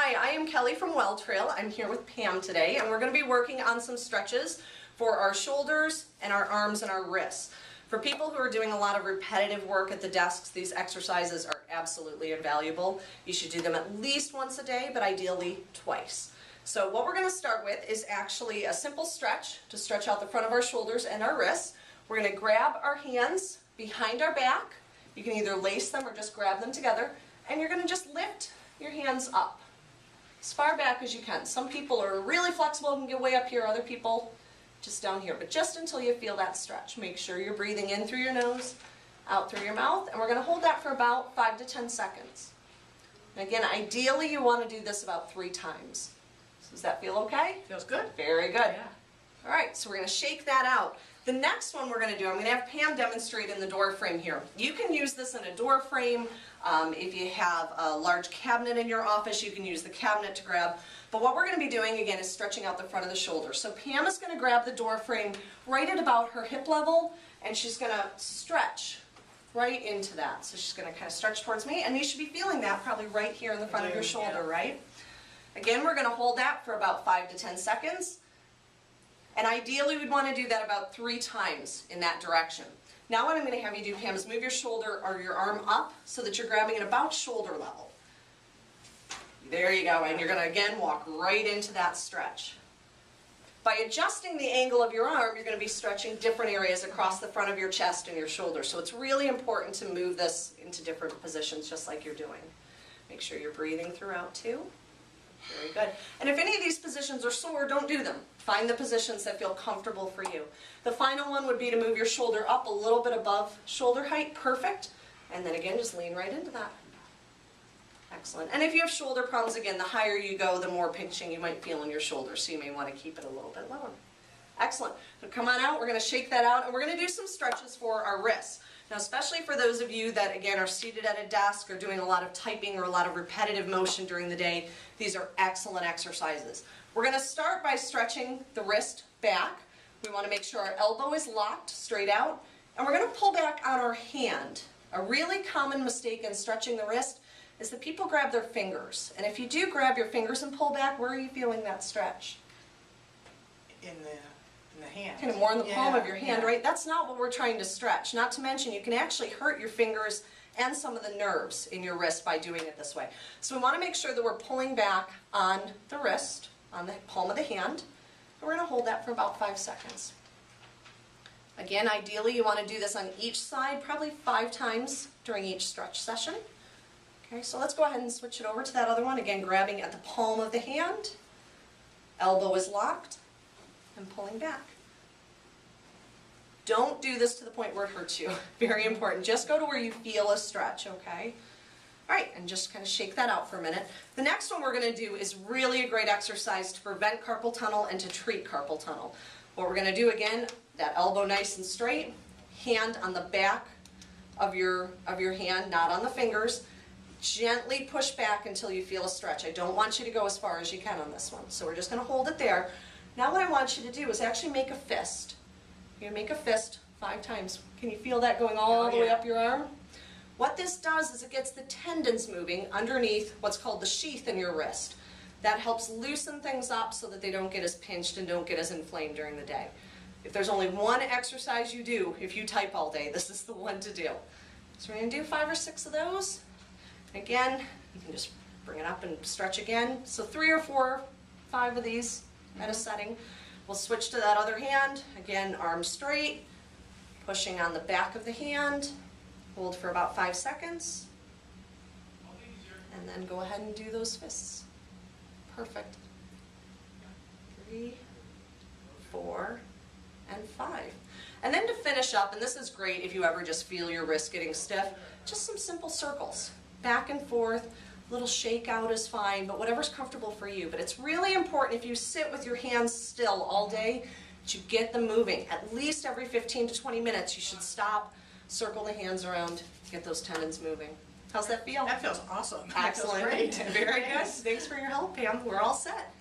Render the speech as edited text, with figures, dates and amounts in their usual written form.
Hi, I am Kelly from Well Trail. I'm here with Pam today, and we're going to be working on some stretches for our shoulders and our arms and our wrists. For people who are doing a lot of repetitive work at the desks, these exercises are absolutely invaluable. You should do them at least once a day, but ideally twice. So what we're going to start with is actually a simple stretch to stretch out the front of our shoulders and our wrists. We're going to grab our hands behind our back. You can either lace them or just grab them together, and you're going to just lift your hands up as far back as you can. Some people are really flexible and can get way up here, other people just down here, but just until you feel that stretch. Make sure you're breathing in through your nose, out through your mouth, and we're going to hold that for about 5 to 10 seconds. And again, ideally you want to do this about 3 times. So does that feel okay? Feels good. Very good. Yeah. All right, so we're going to shake that out. The next one we're going to do, I'm going to have Pam demonstrate in the door frame here. You can use this in a door frame. If you have a large cabinet in your office, you can use the cabinet to grab. But what we're going to be doing, again, is stretching out the front of the shoulder. So Pam is going to grab the door frame right at about her hip level, and she's going to stretch right into that. So she's going to kind of stretch towards me, and you should be feeling that probably right here in the front of your shoulder, right? Again, we're going to hold that for about 5 to 10 seconds. And ideally, we'd want to do that about 3 times in that direction. Now what I'm going to have you do, Pam, is move your shoulder or your arm up so that you're grabbing at about shoulder level. There you go, and you're going to again walk right into that stretch. By adjusting the angle of your arm, you're going to be stretching different areas across the front of your chest and your shoulder. So it's really important to move this into different positions just like you're doing. Make sure you're breathing throughout too. Very good. And if any of these positions are sore, don't do them. Find the positions that feel comfortable for you. The final one would be to move your shoulder up a little bit above shoulder height. Perfect. And then again, just lean right into that. Excellent. And if you have shoulder problems, again, the higher you go, the more pinching you might feel in your shoulder, so you may want to keep it a little bit lower. Excellent. So come on out. We're going to shake that out, and we're going to do some stretches for our wrists. Now, especially for those of you that, again, are seated at a desk or doing a lot of typing or a lot of repetitive motion during the day, these are excellent exercises. We're going to start by stretching the wrist back. We want to make sure our elbow is locked straight out, and we're going to pull back on our hand. A really common mistake in stretching the wrist is that people grab their fingers. And if you do grab your fingers and pull back, where are you feeling that stretch? In the hand. Kind of more in the palm of your hand, right? That's not what we're trying to stretch. Not to mention, you can actually hurt your fingers and some of the nerves in your wrist by doing it this way. So we want to make sure that we're pulling back on the wrist, on the palm of the hand, and we're going to hold that for about 5 seconds. Again, ideally you want to do this on each side, probably 5 times during each stretch session. Okay, so let's go ahead and switch it over to that other one. Again, grabbing at the palm of the hand, elbow is locked, and pulling back. Don't do this to the point where it hurts you. Very important. Just go to where you feel a stretch, okay? All right, and just kind of shake that out for a minute. The next one we're going to do is really a great exercise to prevent carpal tunnel and to treat carpal tunnel. What we're going to do, again, that elbow nice and straight, hand on the back of your hand, not on the fingers. Gently push back until you feel a stretch. I don't want you to go as far as you can on this one. So we're just going to hold it there. Now what I want you to do is actually make a fist. You're going to make a fist 5 times. Can you feel that going all the way up your arm? What this does is it gets the tendons moving underneath what's called the sheath in your wrist. That helps loosen things up so that they don't get as pinched and don't get as inflamed during the day. If there's only one exercise you do, if you type all day, this is the one to do. So we're going to do 5 or 6 of those. Again, you can just bring it up and stretch again. So 3 or 4, 5 of these at a setting. We'll switch to that other hand. Again, arms straight, pushing on the back of the hand. Hold for about 5 seconds. And then go ahead and do those fists. Perfect. 3, 4, and 5. And then to finish up, and this is great if you ever just feel your wrist getting stiff, just some simple circles. Back and forth, a little shake out is fine, but whatever's comfortable for you. But it's really important if you sit with your hands still all day that you get them moving. At least every 15 to 20 minutes you should stop, circle the hands around, get those tendons moving. How's that feel? That feels awesome. Excellent. That feels great. Very good. Thanks for your help, Pam. We're all set.